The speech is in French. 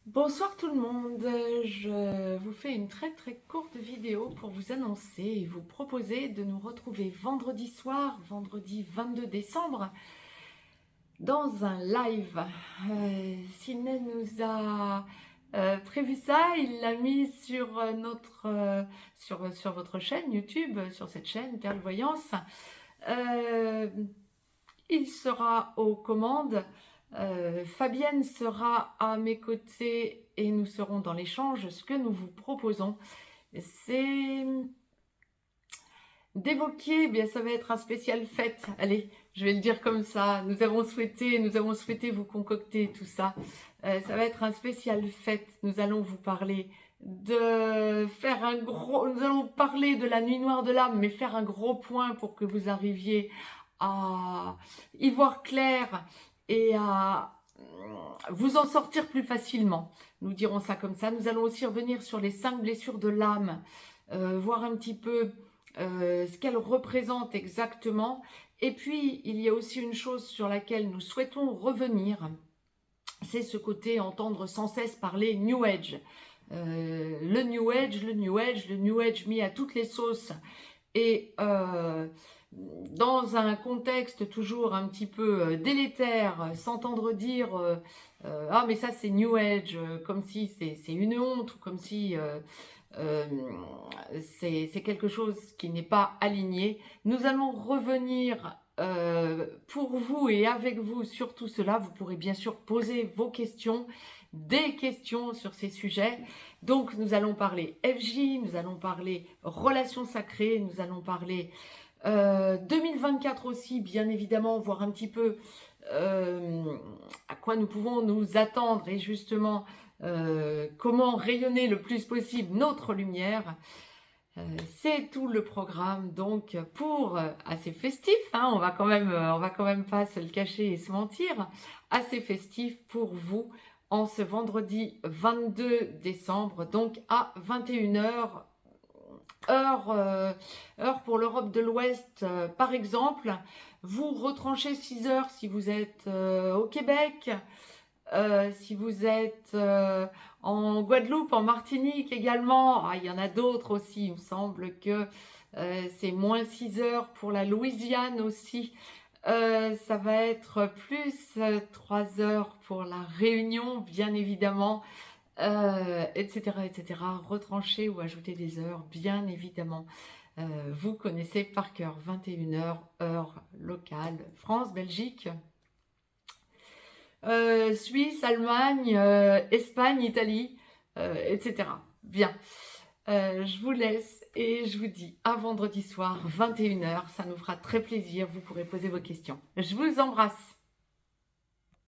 Bonsoir tout le monde, je vous fais une très courte vidéo pour vous annoncer et vous proposer de nous retrouver vendredi soir, vendredi 22 décembre, dans un live. Sidney nous a prévu ça, il l'a mis sur sur votre chaîne YouTube, sur cette chaîne Perle Voyance. Il sera aux commandes. Fabienne sera à mes côtés et nous serons dans l'échange. Ce que nous vous proposons, c'est d'évoquer, bien ça va être un spécial fête. Allez, je vais le dire comme ça. Nous avons souhaité vous concocter tout ça. Ça va être un spécial fête. Nous allons vous parler de faire un gros. Nous allons parler de la nuit noire de l'âme, mais faire un gros point pour que vous arriviez à y voir clair et à vous en sortir plus facilement. Nous dirons ça comme ça. Nous allons aussi revenir sur les 5 blessures de l'âme, voir un petit peu ce qu'elles représentent exactement. Et puis, il y a aussi une chose sur laquelle nous souhaitons revenir, c'est ce côté entendre sans cesse parler New Age. Le New Age mis à toutes les sauces. Et dans un contexte toujours un petit peu délétère, s'entendre dire ah mais ça c'est New Age, comme si c'est une honte, ou comme si c'est quelque chose qui n'est pas aligné. Nous allons revenir pour vous et avec vous sur tout cela. Vous pourrez bien sûr poser vos questions, des questions sur ces sujets. Donc nous allons parler FJ, nous allons parler relations sacrées, nous allons parler 2024 aussi, bien évidemment, voir un petit peu à quoi nous pouvons nous attendre et justement comment rayonner le plus possible notre lumière. C'est tout le programme donc pour assez festif, hein, on va quand même pas se le cacher et se mentir, assez festif pour vous en ce vendredi 22 décembre, donc à 21h, heure pour l'Europe de l'Ouest par exemple. Vous retranchez 6 heures si vous êtes au Québec, si vous êtes en Guadeloupe, en Martinique également. Il y en a d'autres aussi, il me semble que c'est moins 6 heures pour la Louisiane aussi. Ça va être plus 3 heures pour la Réunion, bien évidemment, etc. Retrancher ou ajouter des heures, bien évidemment. Vous connaissez par cœur, 21h, heure locale, France, Belgique, Suisse, Allemagne, Espagne, Italie, etc. Bien, je vous laisse et je vous dis à vendredi soir, 21h. Ça nous fera très plaisir, vous pourrez poser vos questions. Je vous embrasse.